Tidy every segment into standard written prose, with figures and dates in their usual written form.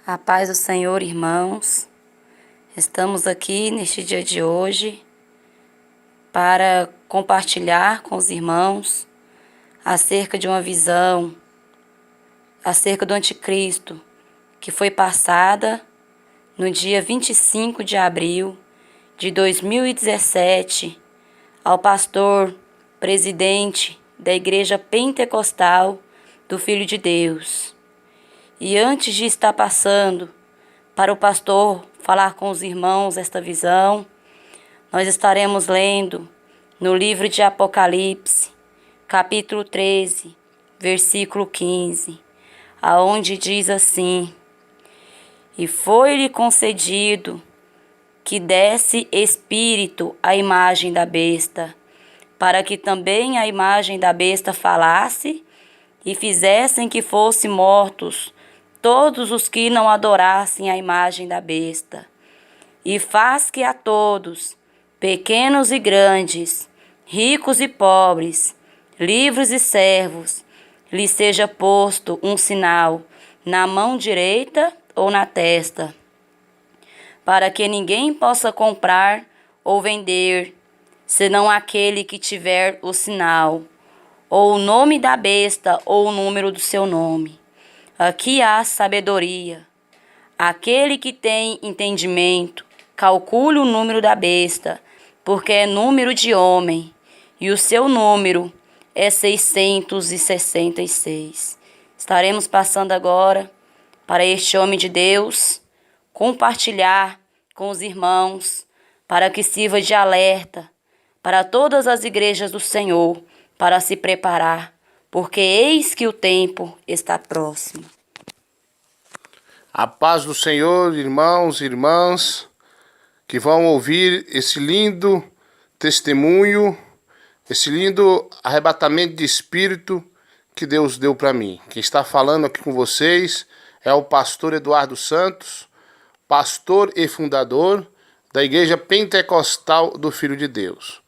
A paz do Senhor, irmãos. Estamos aqui neste dia de hoje para compartilhar com os irmãos acerca de uma visão, acerca do anticristo, que foi passada no dia 25 de abril de 2017 ao pastor presidente da Igreja Pentecostal do Filho de Deus. E antes de estar passando para o pastor falar com os irmãos esta visão, nós estaremos lendo no livro de Apocalipse, capítulo 13, versículo 15, aonde diz assim: E foi-lhe concedido que desse espírito à imagem da besta, para que também a imagem da besta falasse e fizessem que fossem mortos todos os que não adorassem a imagem da besta. E faz que a todos, pequenos e grandes, ricos e pobres, livres e servos, lhe seja posto um sinal na mão direita ou na testa, para que ninguém possa comprar ou vender, senão aquele que tiver o sinal, ou o nome da besta ou o número do seu nome. Aqui há sabedoria. Aquele que tem entendimento, calcule o número da besta, porque é número de homem, e o seu número é 666. Estaremos passando agora para este homem de Deus, compartilhar com os irmãos, para que sirva de alerta para todas as igrejas do Senhor, para se preparar, porque eis que o tempo está próximo. A paz do Senhor, irmãos e irmãs, que vão ouvir esse lindo testemunho, esse lindo arrebatamento de espírito que Deus deu para mim. Quem está falando aqui com vocês é o pastor Eduardo Santos, pastor e fundador da Igreja Pentecostal do Filho de Deus.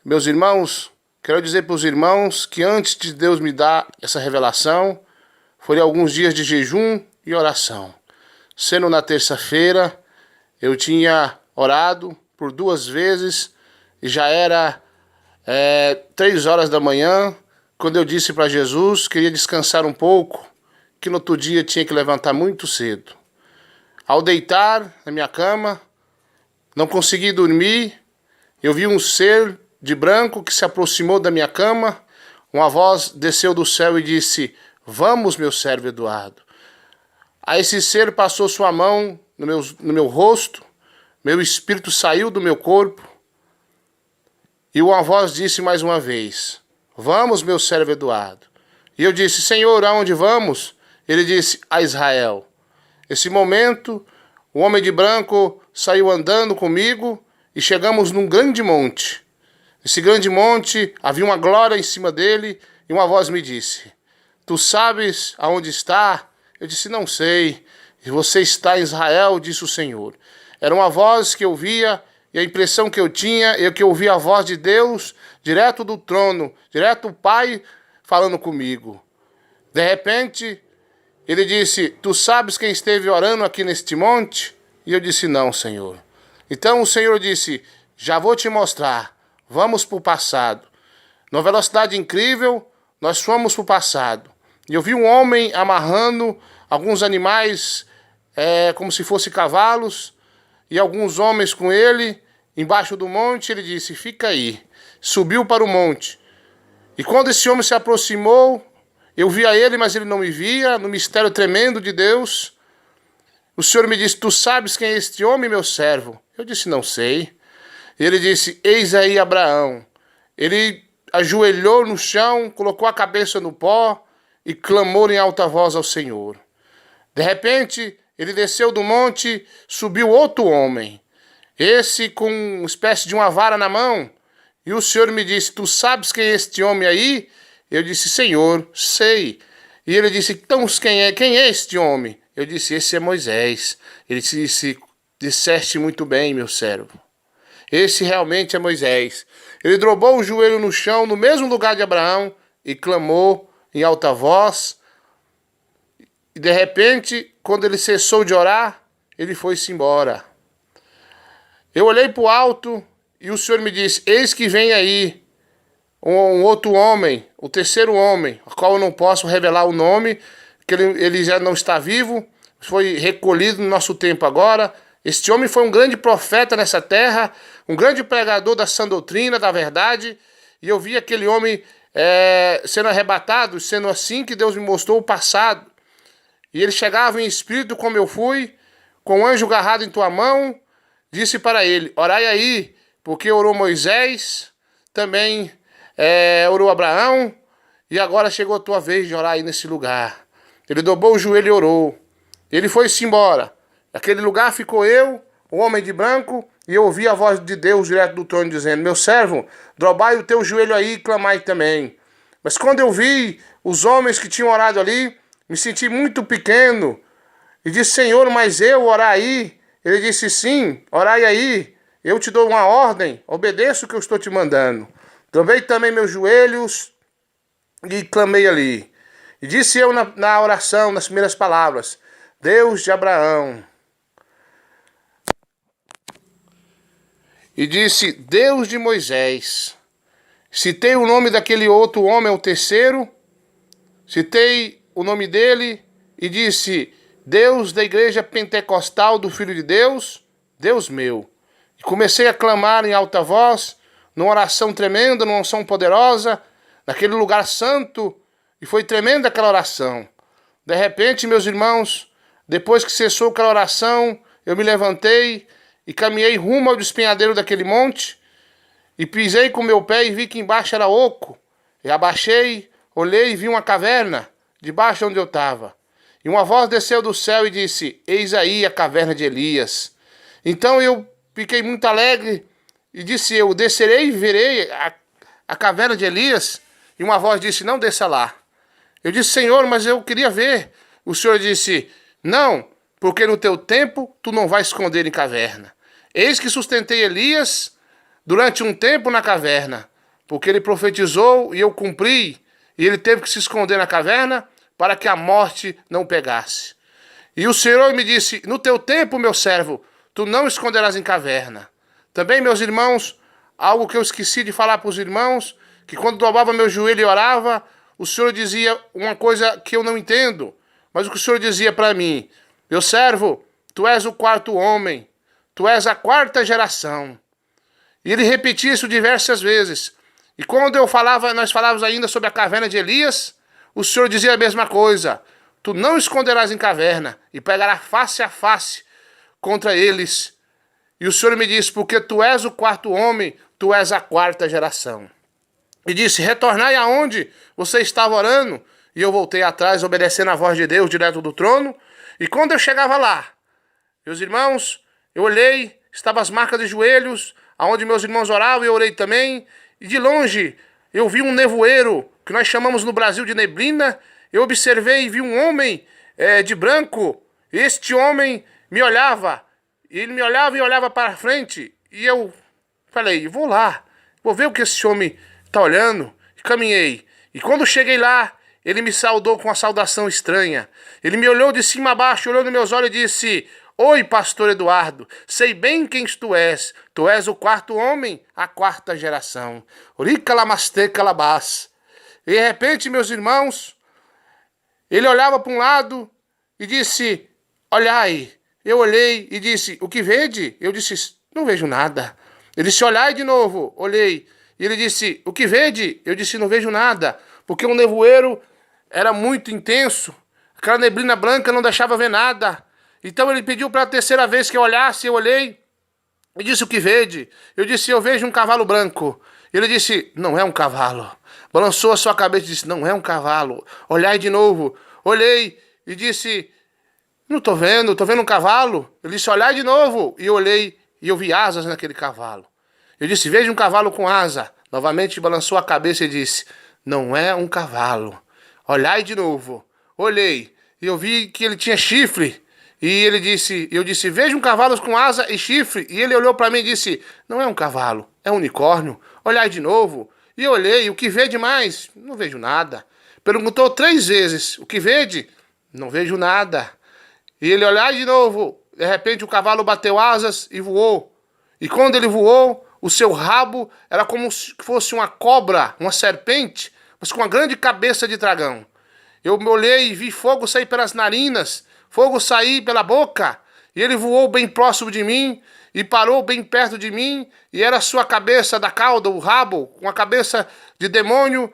Meus irmãos, quero dizer para os irmãos que antes de Deus me dar essa revelação, foram alguns dias de jejum e oração. Sendo na terça-feira, eu tinha orado por 2 vezes e já era 3 horas da manhã, quando eu disse para Jesus que queria descansar um pouco, que no outro dia tinha que levantar muito cedo. Ao deitar na minha cama, não consegui dormir, eu vi um ser de branco que se aproximou da minha cama, uma voz desceu do céu e disse: "Vamos, meu servo Eduardo." Aí esse ser passou sua mão no meu rosto, meu espírito saiu do meu corpo, e uma voz disse mais uma vez: "Vamos, meu servo Eduardo." E eu disse: "Senhor, aonde vamos?" Ele disse: "A Israel." Nesse momento, o homem de branco saiu andando comigo e chegamos num grande monte. Esse grande monte, havia uma glória em cima dele, e uma voz me disse: "Tu sabes aonde está?" Eu disse: "Não sei." "E você está em Israel?" disse o Senhor. Era uma voz que eu via, e a impressão que eu tinha é que eu ouvia a voz de Deus, direto do trono, direto do Pai, falando comigo. De repente, ele disse: "Tu sabes quem esteve orando aqui neste monte?" E eu disse: "Não, Senhor." Então o Senhor disse: "Já vou te mostrar. Vamos para o passado." Numa velocidade incrível, nós fomos para o passado. E eu vi um homem amarrando alguns animais, como se fossem cavalos, e alguns homens com ele, embaixo do monte. Ele disse: "Fica aí." Subiu para o monte. E quando esse homem se aproximou, eu via ele, mas ele não me via, no mistério tremendo de Deus. O Senhor me disse: "Tu sabes quem é este homem, meu servo?" Eu disse: "Não sei." Ele disse: "Eis aí Abraão." Ele ajoelhou no chão, colocou a cabeça no pó e clamou em alta voz ao Senhor. De repente, ele desceu do monte, subiu outro homem, esse com uma espécie de uma vara na mão. E o Senhor me disse: "Tu sabes quem é este homem aí?" Eu disse: "Senhor, sei." E ele disse: "Então quem é este homem?" Eu disse: "Esse é Moisés." Ele disse: "Disseste muito bem, meu servo. Esse realmente é Moisés." Ele dobrou o joelho no chão, no mesmo lugar de Abraão, e clamou em alta voz. E de repente, quando ele cessou de orar, ele foi-se embora. Eu olhei para o alto e o Senhor me disse: eis que vem aí um outro homem, o terceiro homem, ao qual eu não posso revelar o nome, que ele já não está vivo, foi recolhido no nosso tempo agora. Este homem foi um grande profeta nessa terra, um grande pregador da sã doutrina, da verdade, e eu vi aquele homem sendo arrebatado, sendo assim que Deus me mostrou o passado. E ele chegava em espírito como eu fui, com o anjo agarrado em tua mão, disse para ele: orai aí, porque orou Moisés, também orou Abraão, e agora chegou a tua vez de orar aí nesse lugar. Ele dobrou o joelho e orou. Ele foi-se embora. Naquele lugar ficou eu, o homem de branco, e eu ouvi a voz de Deus direto do trono dizendo: meu servo, dobrai o teu joelho aí e clamai também. Mas quando eu vi os homens que tinham orado ali, me senti muito pequeno e disse: Senhor, mas eu orar aí? Ele disse: sim, orai aí. Eu te dou uma ordem, obedeça o que eu estou te mandando. Dobrei também meus joelhos e clamei ali. E disse eu na oração, nas primeiras palavras: Deus de Abraão. E disse: Deus de Moisés. Citei o nome daquele outro homem, o terceiro. Citei o nome dele e disse: Deus da igreja pentecostal do Filho de Deus, Deus meu. E comecei a clamar em alta voz, numa oração tremenda, numa unção poderosa, naquele lugar santo, e foi tremenda aquela oração. De repente, meus irmãos, depois que cessou aquela oração, eu me levantei e caminhei rumo ao despenhadeiro daquele monte, e pisei com meu pé e vi que embaixo era oco. E abaixei, olhei e vi uma caverna, debaixo onde eu estava. E uma voz desceu do céu e disse: eis aí a caverna de Elias. Então eu fiquei muito alegre e disse: eu descerei e verei a caverna de Elias. E uma voz disse: não desça lá. Eu disse: Senhor, mas eu queria ver. O Senhor disse: não, porque no teu tempo tu não vais esconder em caverna. Eis que sustentei Elias durante um tempo na caverna, porque ele profetizou e eu cumpri, e ele teve que se esconder na caverna para que a morte não pegasse. E o Senhor me disse: no teu tempo, meu servo, tu não esconderás em caverna. Também, meus irmãos, algo que eu esqueci de falar para os irmãos, que quando dobrava meu joelho e orava, o Senhor dizia uma coisa que eu não entendo, mas o que o Senhor dizia para mim: meu servo, tu és o quarto homem, tu és a quarta geração. E ele repetia isso diversas vezes. E quando nós falávamos ainda sobre a caverna de Elias, o Senhor dizia a mesma coisa: tu não esconderás em caverna e pegarás face a face contra eles. E o Senhor me disse: porque tu és o quarto homem, tu és a quarta geração. E disse: retornai aonde você estava orando. E eu voltei atrás, obedecendo a voz de Deus direto do trono. E quando eu chegava lá, meus irmãos, eu olhei, estavam as marcas de joelhos, aonde meus irmãos oravam, eu orei também. E de longe, eu vi um nevoeiro, que nós chamamos no Brasil de neblina. Eu observei e vi um homem de branco. Este homem me olhava. Ele me olhava e olhava para frente. E eu falei: vou lá, vou ver o que esse homem está olhando. E caminhei. E quando cheguei lá, ele me saudou com uma saudação estranha. Ele me olhou de cima a baixo, olhou nos meus olhos e disse: oi, pastor Eduardo, sei bem quem tu és. Tu és o quarto homem, a quarta geração. Urica lamaste calabás. E de repente, meus irmãos, ele olhava para um lado e disse: olhai. Eu olhei e disse: o que vede? Eu disse: não vejo nada. Ele disse: olhai de novo. Olhei. E ele disse: o que vede? Eu disse: não vejo nada. Porque o nevoeiro era muito intenso. Aquela neblina branca não deixava ver nada. Então ele pediu para a terceira vez que eu olhasse. Eu olhei e disse: o que vede? Eu disse: eu vejo um cavalo branco. Ele disse: não é um cavalo. Balançou a sua cabeça e disse: não é um cavalo. Olhai de novo. Olhei e disse: não estou vendo um cavalo. Ele disse: olhai de novo. E eu olhei e eu vi asas naquele cavalo. Eu disse: veja um cavalo com asa. Novamente balançou a cabeça e disse: não é um cavalo. Olhai de novo. Olhei e eu vi que ele tinha chifre. E eu disse: veja um cavalo com asa e chifre. E ele olhou para mim e disse: não é um cavalo, é um unicórnio. Olhai de novo. E eu olhei: o que vede mais? Não vejo nada. Perguntou 3 vezes: o que vede? Não vejo nada. E ele olhar de novo. De repente o cavalo bateu asas e voou. E quando ele voou, o seu rabo era como se fosse uma cobra, uma serpente, mas com uma grande cabeça de dragão. Eu me olhei e vi fogo sair pelas narinas, fogo sair pela boca. E ele voou bem próximo de mim e parou bem perto de mim. E era a sua cabeça da cauda, o rabo, com a cabeça de demônio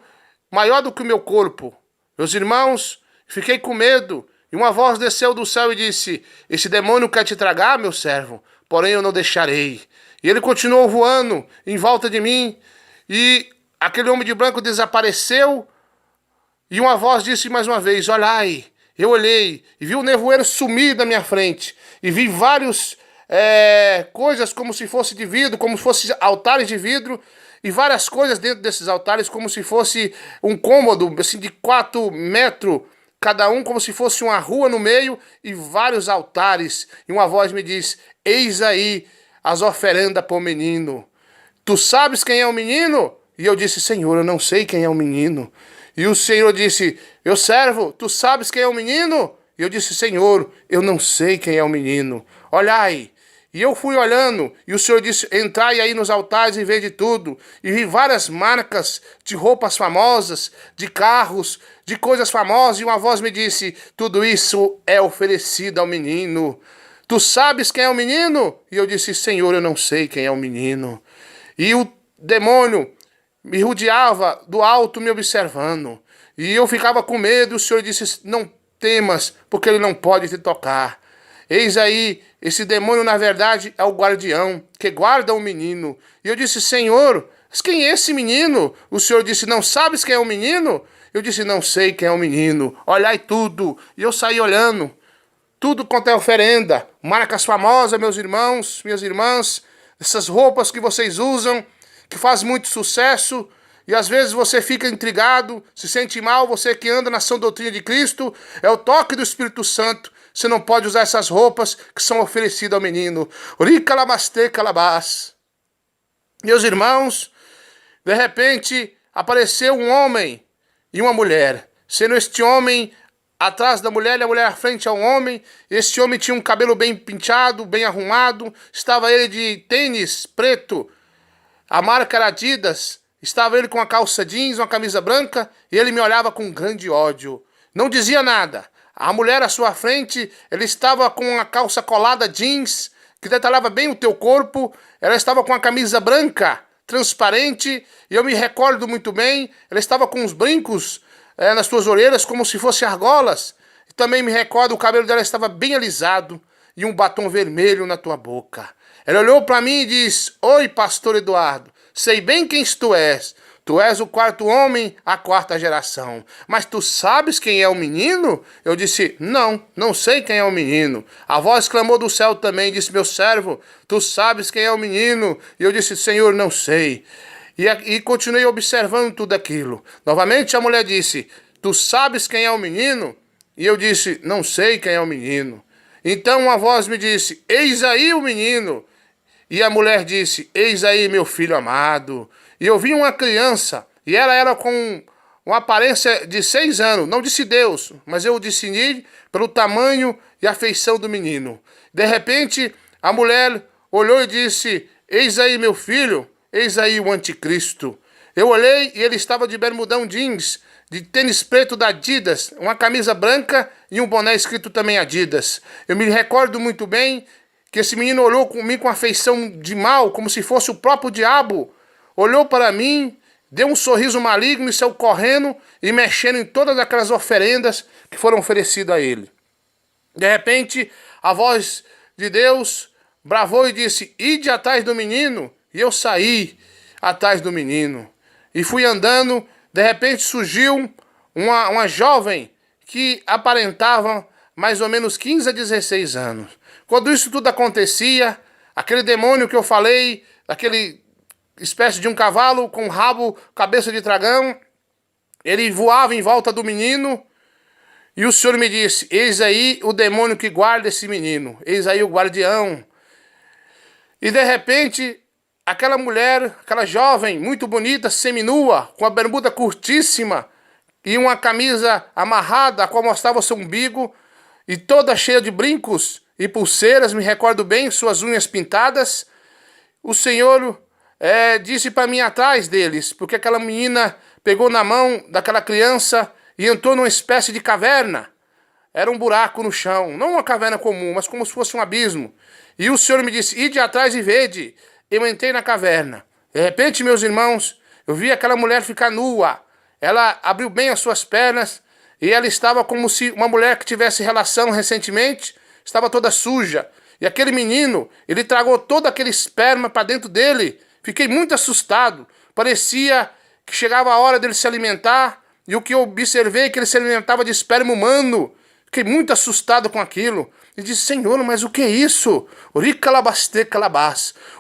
maior do que o meu corpo. Meus irmãos, fiquei com medo. E uma voz desceu do céu e disse: esse demônio quer te tragar, meu servo, porém eu não deixarei. E ele continuou voando em volta de mim. E aquele homem de branco desapareceu. E uma voz disse mais uma vez: olhai. Eu olhei e vi o nevoeiro sumir da minha frente. E vi várias coisas como se fosse de vidro, como se fossem altares de vidro. E várias coisas dentro desses altares como se fosse um cômodo assim, de 4 metros. Cada um como se fosse uma rua no meio e vários altares. E uma voz me diz: eis aí as oferendas para o menino. Tu sabes quem é o menino? E eu disse: Senhor, eu não sei quem é o menino. E o Senhor disse: meu servo, tu sabes quem é o menino? E eu disse: Senhor, eu não sei quem é o menino. Olhai. E eu fui olhando, e o Senhor disse: entrai aí nos altares e vede tudo. E vi várias marcas de roupas famosas, de carros, de coisas famosas. E uma voz me disse: tudo isso é oferecido ao menino. Tu sabes quem é o menino? E eu disse: Senhor, eu não sei quem é o menino. E o demônio me rodeava do alto, me observando. E eu ficava com medo. O Senhor disse: não temas, porque ele não pode te tocar. Eis aí, esse demônio na verdade é o guardião, que guarda o menino. E eu disse: Senhor, quem é esse menino? O Senhor disse: não sabes quem é o menino? Eu disse: não sei quem é o menino. Olhai tudo. E eu saí olhando. Tudo quanto é oferenda. Marcas famosas, meus irmãos, minhas irmãs. Essas roupas que vocês usam, que faz muito sucesso. E às vezes você fica intrigado, se sente mal, você que anda na sã doutrina de Cristo. É o toque do Espírito Santo. Você não pode usar essas roupas que são oferecidas ao menino. Meus irmãos, de repente apareceu um homem e uma mulher. Sendo este homem atrás da mulher e a mulher à frente ao homem. Este homem tinha um cabelo bem penteado, bem arrumado. Estava ele de tênis preto. A marca era Adidas. Estava ele com uma calça jeans, uma camisa branca. E ele me olhava com grande ódio. Não dizia nada. A mulher à sua frente, ela estava com uma calça colada jeans, que detalhava bem o teu corpo. Ela estava com uma camisa branca, transparente, e eu me recordo muito bem, ela estava com uns brincos nas suas orelhas, como se fossem argolas. E também me recordo, o cabelo dela estava bem alisado, e um batom vermelho na tua boca. Ela olhou para mim e disse: oi, pastor Eduardo, sei bem quem tu és. Tu és o 4º homem, a 4ª geração. Mas tu sabes quem é o menino? Eu disse: não sei quem é o menino. A voz clamou do céu também, disse: meu servo, tu sabes quem é o menino? E eu disse: Senhor, não sei. E continuei observando tudo aquilo. Novamente a mulher disse: tu sabes quem é o menino? E eu disse: não sei quem é o menino. Então uma voz me disse: eis aí o menino. E a mulher disse: eis aí meu filho amado. E eu vi uma criança, e ela era com uma aparência de 6 anos. Não disse Deus, mas eu discerni pelo tamanho e a feição do menino. De repente, a mulher olhou e disse: eis aí meu filho, eis aí o anticristo. Eu olhei e ele estava de bermudão jeans, de tênis preto da Adidas, uma camisa branca e um boné escrito também Adidas. Eu me recordo muito bem que esse menino olhou comigo com a feição de mal, como se fosse o próprio diabo. Olhou para mim, deu um sorriso maligno e saiu correndo e mexendo em todas aquelas oferendas que foram oferecidas a ele. De repente, a voz de Deus bravou e disse: ide atrás do menino. E eu saí atrás do menino. E fui andando, de repente surgiu uma jovem que aparentava mais ou menos 15 a 16 anos. Quando isso tudo acontecia, aquele demônio que eu falei, aquele espécie de um cavalo com rabo, cabeça de dragão, ele voava em volta do menino, e o Senhor me disse: eis aí o demônio que guarda esse menino, eis aí o guardião. E de repente, aquela mulher, aquela jovem, muito bonita, seminua, com a bermuda curtíssima, e uma camisa amarrada, a qual mostrava seu umbigo, e toda cheia de brincos e pulseiras, me recordo bem, suas unhas pintadas. O Senhor disse para mim ir atrás deles, porque aquela menina pegou na mão daquela criança e entrou numa espécie de caverna. Era um buraco no chão, não uma caverna comum, mas como se fosse um abismo. E o Senhor me disse, ide atrás e vede. Eu entrei na caverna. De repente, meus irmãos, eu vi aquela mulher ficar nua. Ela abriu bem as suas pernas e ela estava como se uma mulher que tivesse relação recentemente, estava toda suja. E aquele menino, ele tragou todo aquele esperma para dentro dele. Fiquei muito assustado. Parecia que chegava a hora dele se alimentar, e o que eu observei é que ele se alimentava de esperma humano. Fiquei muito assustado com aquilo. E disse, Senhor, mas o que é isso?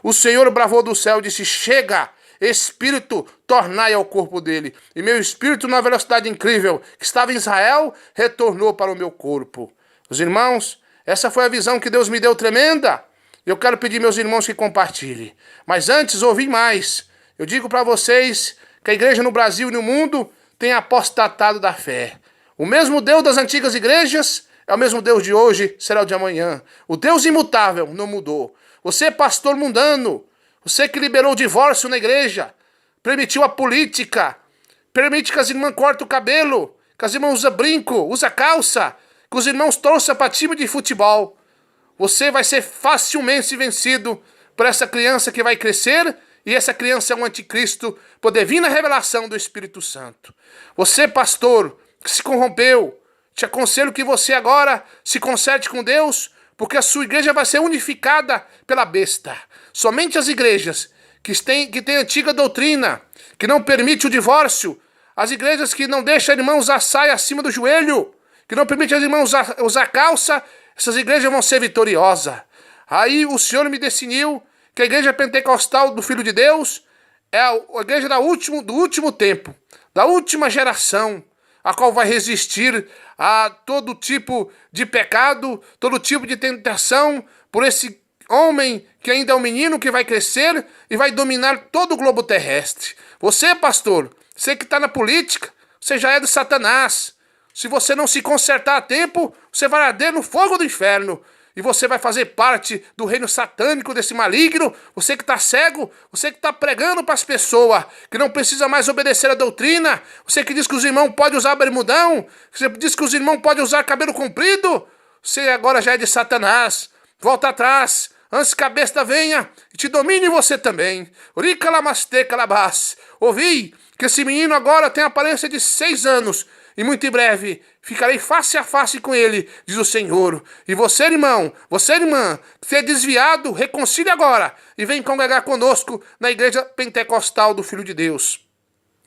O Senhor bravou do céu e disse, chega, Espírito, tornai ao corpo dele. E meu espírito, na velocidade incrível que estava em Israel, retornou para o meu corpo. Os irmãos, essa foi a visão que Deus me deu tremenda. Eu quero pedir meus irmãos que compartilhem. Mas antes, ouvi mais. Eu digo para vocês que a igreja no Brasil e no mundo tem apostatado da fé. O mesmo Deus das antigas igrejas é o mesmo Deus de hoje, será o de amanhã. O Deus imutável não mudou. Você, pastor mundano, você que liberou o divórcio na igreja, permitiu a política, permite que as irmãs cortem o cabelo, que as irmãs usam brinco, usam calça, que os irmãos torçam para time de futebol. Você vai ser facilmente vencido por essa criança que vai crescer, e essa criança é um anticristo, poder vir na revelação do Espírito Santo. Você, pastor, que se corrompeu, te aconselho que você agora se conserte com Deus, porque a sua igreja vai ser unificada pela besta. Somente as igrejas que têm antiga doutrina, que não permite o divórcio, as igrejas que não deixam a irmã usar saia acima do joelho, que não permite as irmãs usar calça, essas igrejas vão ser vitoriosas. Aí o Senhor me decidiu que a igreja pentecostal do Filho de Deus é a igreja do último tempo, da última geração, a qual vai resistir a todo tipo de pecado, todo tipo de tentação, por esse homem que ainda é um menino que vai crescer e vai dominar todo o globo terrestre. Você, pastor, você que está na política, você já é de Satanás. Se você não se consertar a tempo, você vai arder no fogo do inferno. E você vai fazer parte do reino satânico desse maligno. Você que está cego, você que está pregando para as pessoas, que não precisa mais obedecer a doutrina. Você que diz que os irmãos podem usar bermudão. Você diz que os irmãos podem usar cabelo comprido. Você agora já é de Satanás. Volta atrás, antes que a besta venha e te domine você também. Ouvi que esse menino agora tem a aparência de 6 anos. E muito em breve ficarei face a face com ele, diz o Senhor. E você, irmão, você, irmã, que é desviado, reconcilie agora e vem congregar conosco na igreja pentecostal do Filho de Deus.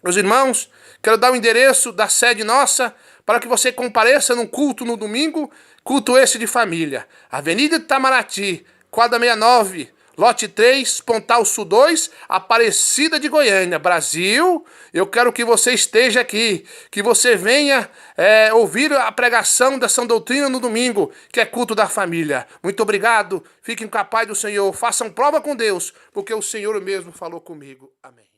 Meus irmãos, quero dar o endereço da sede nossa para que você compareça num culto no domingo, culto esse de família. Avenida Itamaraty, quadra 69, lote 3, Pontal Sul 2, Aparecida de Goiânia, Brasil. Eu quero que você esteja aqui, que você venha ouvir a pregação da sã doutrina no domingo, que é culto da família. Muito obrigado, fiquem com a paz do Senhor, façam prova com Deus, porque o Senhor mesmo falou comigo. Amém.